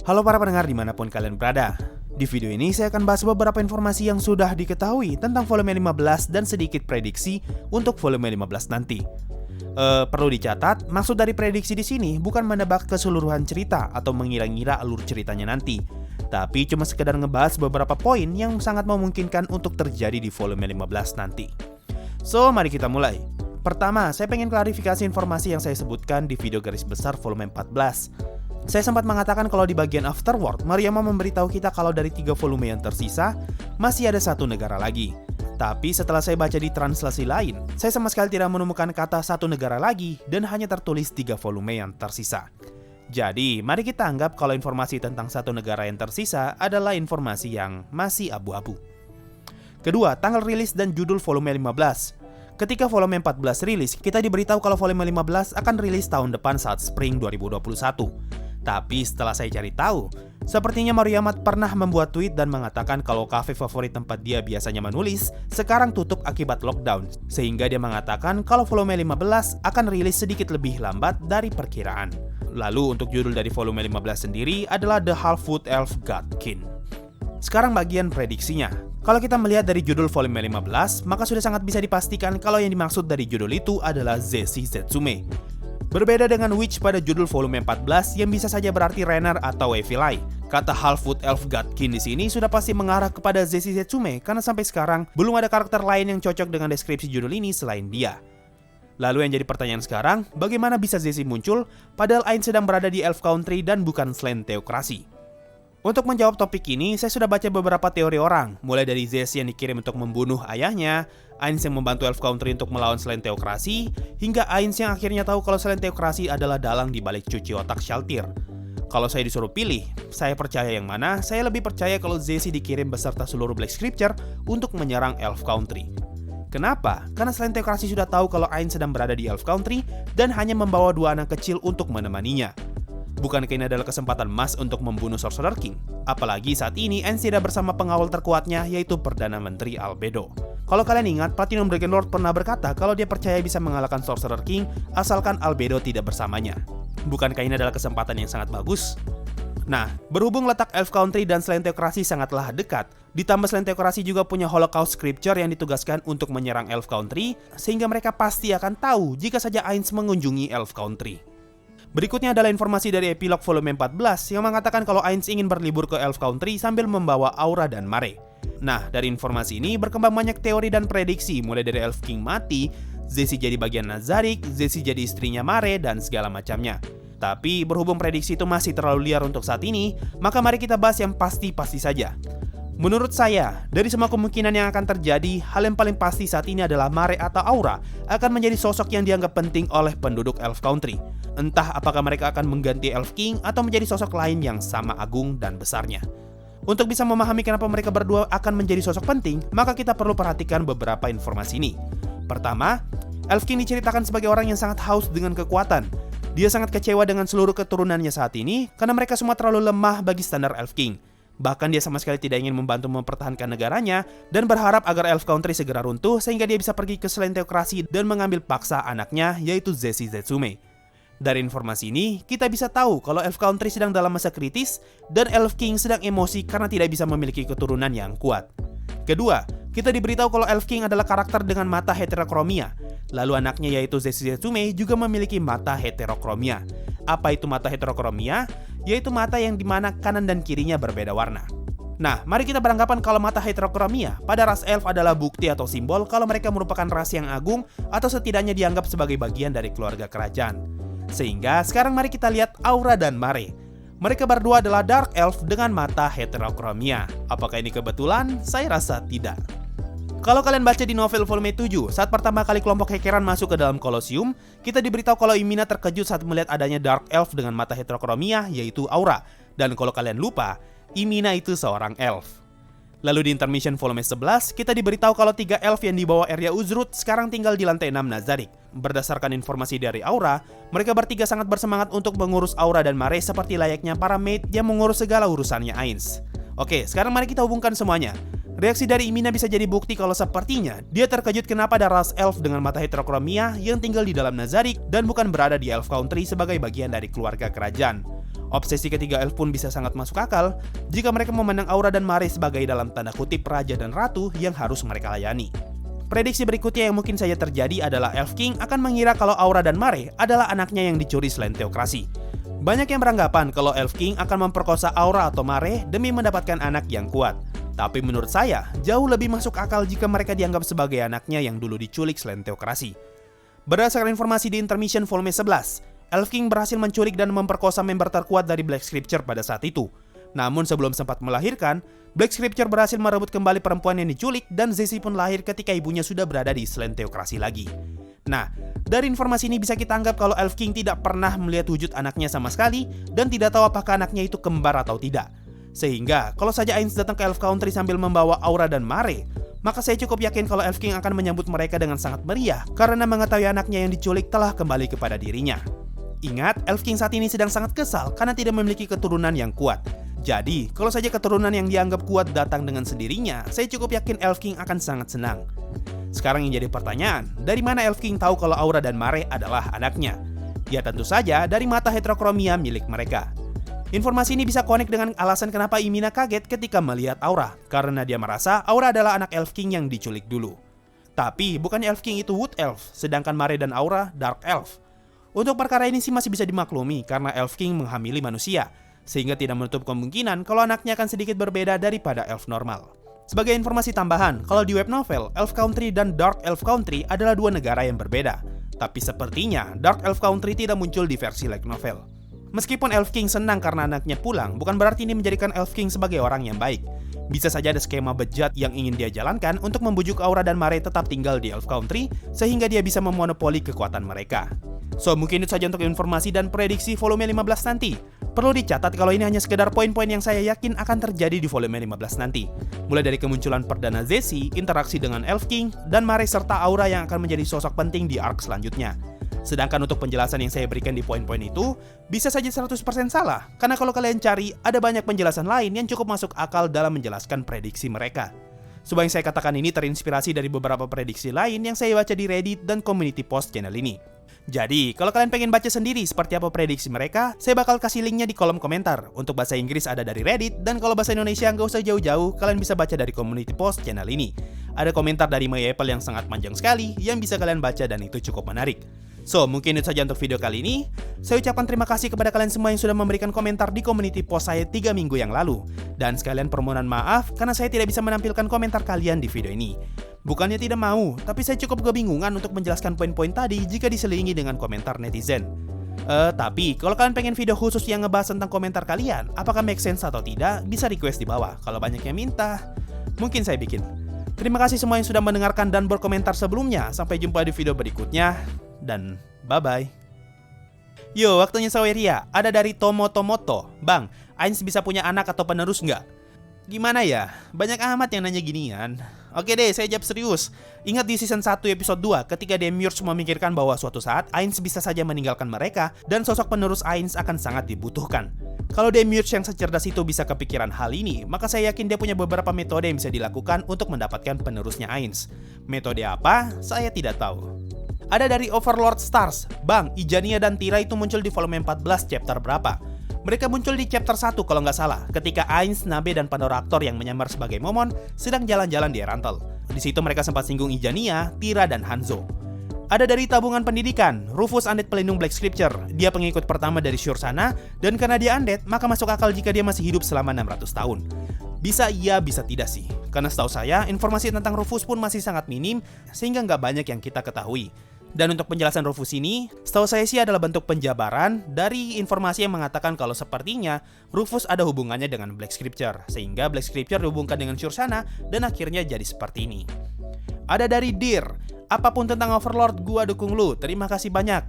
Halo para pendengar dimanapun kalian berada. Di video ini saya akan bahas beberapa informasi yang sudah diketahui tentang volume 15 dan sedikit prediksi untuk volume 15 nanti. Perlu dicatat, maksud dari prediksi di sini bukan menebak keseluruhan cerita atau mengira-ngira alur ceritanya nanti, tapi cuma sekedar ngebahas beberapa poin yang sangat memungkinkan untuk terjadi di volume 15 nanti. So, mari kita mulai. Pertama, saya pengen klarifikasi informasi yang saya sebutkan di video garis besar volume 14. Saya sempat mengatakan kalau di bagian afterword, Mariama memberitahu kita kalau dari 3 volume yang tersisa, masih ada 1 negara lagi. Tapi setelah saya baca di translasi lain, saya sama sekali tidak menemukan kata 1 negara lagi dan hanya tertulis 3 volume yang tersisa. Jadi, mari kita anggap kalau informasi tentang 1 negara yang tersisa adalah informasi yang masih abu-abu. Kedua, tanggal rilis dan judul volume 15. Ketika volume 14 rilis, kita diberitahu kalau volume 15 akan rilis tahun depan saat Spring 2021. Tapi setelah saya cari tahu, sepertinya Maruyama pernah membuat tweet dan mengatakan kalau kafe favorit tempat dia biasanya menulis sekarang tutup akibat lockdown. Sehingga dia mengatakan kalau volume 15 akan rilis sedikit lebih lambat dari perkiraan. Lalu untuk judul dari volume 15 sendiri adalah The Half-Wood Elf Godkin. Sekarang bagian prediksinya. Kalau kita melihat dari judul volume 15, maka sudah sangat bisa dipastikan kalau yang dimaksud dari judul itu adalah Zeshi Zetsume. Berbeda dengan Witch pada judul volume 14 yang bisa saja berarti Renner atau Evilai. Kata Half-Wood Elf Godkin di sini sudah pasti mengarah kepada Zeshi Zetsume karena sampai sekarang belum ada karakter lain yang cocok dengan deskripsi judul ini selain dia. Lalu yang jadi pertanyaan sekarang, bagaimana bisa Zeshi muncul padahal Ain sedang berada di Elf Country dan bukan Slant Theocracy? Untuk menjawab topik ini, saya sudah baca beberapa teori orang, mulai dari Zeshi yang dikirim untuk membunuh ayahnya, Ainz yang membantu Elf Country untuk melawan Slant Theocracy, hingga Ainz yang akhirnya tahu kalau Slant Theocracy adalah dalang di balik cuci otak Shaltir. Kalau saya disuruh pilih, saya percaya yang mana? Saya lebih percaya kalau Zeshi dikirim beserta seluruh Black Scripture untuk menyerang Elf Country. Kenapa? Karena Slant Theocracy sudah tahu kalau Ainz sedang berada di Elf Country dan hanya membawa 2 anak kecil untuk menemaninya. Bukankah ini adalah kesempatan emas untuk membunuh Sorcerer King? Apalagi saat ini Ainz tidak bersama pengawal terkuatnya yaitu Perdana Menteri Albedo. Kalau kalian ingat, Platinum Dragonlord pernah berkata kalau dia percaya bisa mengalahkan Sorcerer King asalkan Albedo tidak bersamanya. Bukankah ini adalah kesempatan yang sangat bagus? Nah, berhubung letak Elf Country dan Slant Theocracy sangatlah dekat, ditambah Slant Theocracy juga punya Holocaust Scripture yang ditugaskan untuk menyerang Elf Country, sehingga mereka pasti akan tahu jika saja Ainz mengunjungi Elf Country. Berikutnya adalah informasi dari epilog volume 14 yang mengatakan kalau Ainz ingin berlibur ke Elf Country sambil membawa Aura dan Mare. Nah, dari informasi ini berkembang banyak teori dan prediksi mulai dari Elf King mati, Zeshi jadi bagian Nazarick, Zeshi jadi istrinya Mare, dan segala macamnya. Tapi berhubung prediksi itu masih terlalu liar untuk saat ini, maka mari kita bahas yang pasti-pasti saja. Menurut saya, dari semua kemungkinan yang akan terjadi, hal yang paling pasti saat ini adalah Mare atau Aura akan menjadi sosok yang dianggap penting oleh penduduk Elf Country. Entah apakah mereka akan mengganti Elf King atau menjadi sosok lain yang sama agung dan besarnya. Untuk bisa memahami kenapa mereka berdua akan menjadi sosok penting, maka kita perlu perhatikan beberapa informasi ini. Pertama, Elf King diceritakan sebagai orang yang sangat haus dengan kekuatan. Dia sangat kecewa dengan seluruh keturunannya saat ini karena mereka semua terlalu lemah bagi standar Elf King. Bahkan dia sama sekali tidak ingin membantu mempertahankan negaranya dan berharap agar Elf Country segera runtuh sehingga dia bisa pergi ke Slant Theocracy dan mengambil paksa anaknya yaitu Zeshi Zetsume. Dari informasi ini, kita bisa tahu kalau Elf Country sedang dalam masa kritis dan Elf King sedang emosi karena tidak bisa memiliki keturunan yang kuat. Kedua, kita diberitahu kalau Elf King adalah karakter dengan mata heterokromia. Lalu anaknya yaitu Zeshi Zetsume juga memiliki mata heterokromia. Apa itu mata heterokromia? Yaitu mata yang dimana kanan dan kirinya berbeda warna. Nah, mari kita beranggapan kalau mata heterokromia pada ras elf adalah bukti atau simbol kalau mereka merupakan ras yang agung atau setidaknya dianggap sebagai bagian dari keluarga kerajaan. Sehingga sekarang mari kita lihat Aura dan Mare. Mereka berdua adalah Dark Elf dengan mata heterokromia. Apakah ini kebetulan? Saya rasa tidak. Kalau kalian baca di novel volume 7, saat pertama kali kelompok Hekeran masuk ke dalam Colosseum, kita diberitahu kalau Imina terkejut saat melihat adanya Dark Elf dengan mata heterokromia, yaitu Aura. Dan kalau kalian lupa, Imina itu seorang elf. Lalu di intermission volume 11, kita diberitahu kalau 3 elf yang dibawa Area Uzrut sekarang tinggal di lantai 6 Nazarick. Berdasarkan informasi dari Aura, mereka bertiga sangat bersemangat untuk mengurus Aura dan Mare seperti layaknya para maid yang mengurus segala urusannya Ainz. Oke, sekarang mari kita hubungkan semuanya. Reaksi dari Imina bisa jadi bukti kalau sepertinya dia terkejut kenapa ada ras elf dengan mata heterokromia yang tinggal di dalam Nazarick dan bukan berada di Elf Country sebagai bagian dari keluarga kerajaan. Obsesi ketiga elf pun bisa sangat masuk akal jika mereka memandang Aura dan Mare sebagai dalam tanda kutip raja dan ratu yang harus mereka layani. Prediksi berikutnya yang mungkin saja terjadi adalah Elf King akan mengira kalau Aura dan Mare adalah anaknya yang dicuri selain teokrasi. Banyak yang beranggapan kalau Elf King akan memperkosa Aura atau Mare demi mendapatkan anak yang kuat. Tapi menurut saya, jauh lebih masuk akal jika mereka dianggap sebagai anaknya yang dulu diculik selain teokrasi. Berdasarkan informasi di Intermission Volume 11, Elf King berhasil menculik dan memperkosa member terkuat dari Black Scripture pada saat itu. Namun sebelum sempat melahirkan, Black Scripture berhasil merebut kembali perempuan yang diculik dan Zesi pun lahir ketika ibunya sudah berada di selain teokrasi lagi. Nah, dari informasi ini bisa kita anggap kalau Elf King tidak pernah melihat wujud anaknya sama sekali dan tidak tahu apakah anaknya itu kembar atau tidak. Sehingga, kalau saja Ainz datang ke Elf Country sambil membawa Aura dan Mare, maka saya cukup yakin kalau Elf King akan menyambut mereka dengan sangat meriah karena mengetahui anaknya yang diculik telah kembali kepada dirinya. Ingat, Elf King saat ini sedang sangat kesal karena tidak memiliki keturunan yang kuat. Jadi, kalau saja keturunan yang dianggap kuat datang dengan sendirinya, saya cukup yakin Elf King akan sangat senang. Sekarang yang jadi pertanyaan, dari mana Elf King tahu kalau Aura dan Mare adalah anaknya? Ya tentu saja dari mata heterokromia milik mereka. Informasi ini bisa connect dengan alasan kenapa Imina kaget ketika melihat Aura, karena dia merasa Aura adalah anak Elf King yang diculik dulu. Tapi, bukannya Elf King itu Wood Elf, sedangkan Mare dan Aura Dark Elf. Untuk perkara ini sih masih bisa dimaklumi karena Elf King menghamili manusia, sehingga tidak menutup kemungkinan kalau anaknya akan sedikit berbeda daripada elf normal. Sebagai informasi tambahan, kalau di web novel, Elf Country dan Dark Elf Country adalah dua negara yang berbeda. Tapi sepertinya Dark Elf Country tidak muncul di versi light novel. Meskipun Elf King senang karena anaknya pulang, bukan berarti ini menjadikan Elf King sebagai orang yang baik. Bisa saja ada skema bejat yang ingin dia jalankan untuk membujuk Aura dan Mare tetap tinggal di Elf Country, sehingga dia bisa memonopoli kekuatan mereka. So, mungkin itu saja untuk informasi dan prediksi volume 15 nanti. Perlu dicatat kalau ini hanya sekedar poin-poin yang saya yakin akan terjadi di volume 15 nanti. Mulai dari kemunculan perdana Zesi, interaksi dengan Elf King, dan Mare serta Aura yang akan menjadi sosok penting di arc selanjutnya. Sedangkan untuk penjelasan yang saya berikan di poin-poin itu, bisa saja 100% salah. Karena kalau kalian cari, ada banyak penjelasan lain yang cukup masuk akal dalam menjelaskan prediksi mereka. Semua yang saya katakan ini terinspirasi dari beberapa prediksi lain yang saya baca di Reddit dan community post channel ini. Jadi, kalau kalian pengen baca sendiri seperti apa prediksi mereka, saya bakal kasih linknya di kolom komentar. Untuk bahasa Inggris ada dari Reddit, dan kalau bahasa Indonesia nggak usah jauh-jauh, kalian bisa baca dari community post channel ini. Ada komentar dari My Apple yang sangat panjang sekali, yang bisa kalian baca dan itu cukup menarik. So, mungkin itu saja untuk video kali ini. Saya ucapkan terima kasih kepada kalian semua yang sudah memberikan komentar di community post saya 3 minggu yang lalu. Dan sekalian permohonan maaf karena saya tidak bisa menampilkan komentar kalian di video ini. Bukannya tidak mau, tapi saya cukup kebingungan untuk menjelaskan poin-poin tadi jika diselingi dengan komentar netizen. Tapi kalau kalian pengen video khusus yang ngebahas tentang komentar kalian, apakah make sense atau tidak, bisa request di bawah. Kalau banyak yang minta, mungkin saya bikin. Terima kasih semua yang sudah mendengarkan dan berkomentar sebelumnya. Sampai jumpa di video berikutnya, dan bye-bye. Yo, waktunya Saweria. Ada dari Tomoto. Bang, Ainz bisa punya anak atau penerus nggak? Gimana ya? Banyak amat yang nanya ginian. Oke deh, saya jawab serius. Ingat di season 1 episode 2 ketika Demiurge memikirkan bahwa suatu saat Ainz bisa saja meninggalkan mereka dan sosok penerus Ainz akan sangat dibutuhkan. Kalau Demiurge yang secerdas itu bisa kepikiran hal ini, maka saya yakin dia punya beberapa metode yang bisa dilakukan untuk mendapatkan penerusnya Ainz. Metode apa? Saya tidak tahu. Ada dari Overlord Stars. Bang, Ijania dan Tira itu muncul di volume 14 chapter berapa? Mereka muncul di chapter 1 kalau nggak salah, ketika Ainz, Nabe, dan Pandora aktor yang menyamar sebagai Momon sedang jalan-jalan di Erantel. Di situ mereka sempat singgung Ijania, Tira, dan Hanzo. Ada dari tabungan pendidikan, Rufus undead pelindung Black Scripture. Dia pengikut pertama dari Shursana, dan karena dia undead, maka masuk akal jika dia masih hidup selama 600 tahun. Bisa iya, bisa tidak sih. Karena setahu saya, informasi tentang Rufus pun masih sangat minim, sehingga nggak banyak yang kita ketahui. Dan untuk penjelasan Rufus ini, setahu saya sih adalah bentuk penjabaran dari informasi yang mengatakan kalau sepertinya Rufus ada hubungannya dengan Black Scripture, sehingga Black Scripture dihubungkan dengan Shursana dan akhirnya jadi seperti ini. Ada dari Dear, apapun tentang Overlord gua dukung lu, terima kasih banyak.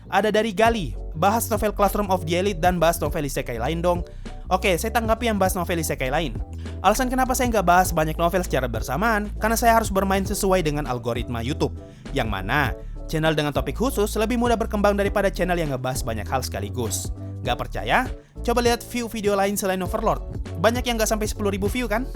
Ada dari Gali, bahas novel Classroom of the Elite dan bahas novel isekai lain dong. Oke, saya tanggapi yang bahas novel isekai lain. Alasan kenapa saya nggak bahas banyak novel secara bersamaan, karena saya harus bermain sesuai dengan algoritma YouTube, yang mana channel dengan topik khusus lebih mudah berkembang daripada channel yang ngebahas banyak hal sekaligus. Gak percaya? Coba lihat view video lain selain Overlord. Banyak yang gak sampai 10.000 view kan?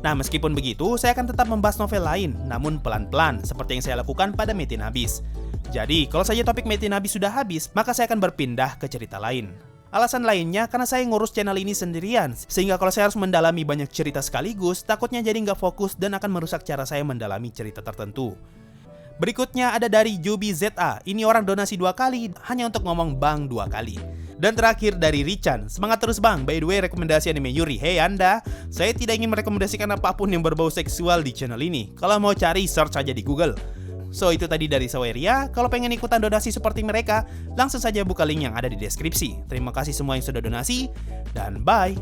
Nah, meskipun begitu, saya akan tetap membahas novel lain, namun pelan-pelan, seperti yang saya lakukan pada Metin Abyss. Jadi, kalau saja topik Metin Abyss sudah habis, maka saya akan berpindah ke cerita lain. Alasan lainnya karena saya ngurus channel ini sendirian, sehingga kalau saya harus mendalami banyak cerita sekaligus, takutnya jadi nggak fokus dan akan merusak cara saya mendalami cerita tertentu. Berikutnya ada dari Jubi ZA, ini orang donasi 2 kali, hanya untuk ngomong bang 2 kali. Dan terakhir dari Richan, semangat terus bang, by the way rekomendasi anime Yuri. Hey Anda, saya tidak ingin merekomendasikan apapun yang berbau seksual di channel ini. Kalau mau cari, search aja di Google. So itu tadi dari Saweria, kalau pengen ikutan donasi seperti mereka, langsung saja buka link yang ada di deskripsi. Terima kasih semua yang sudah donasi, dan bye!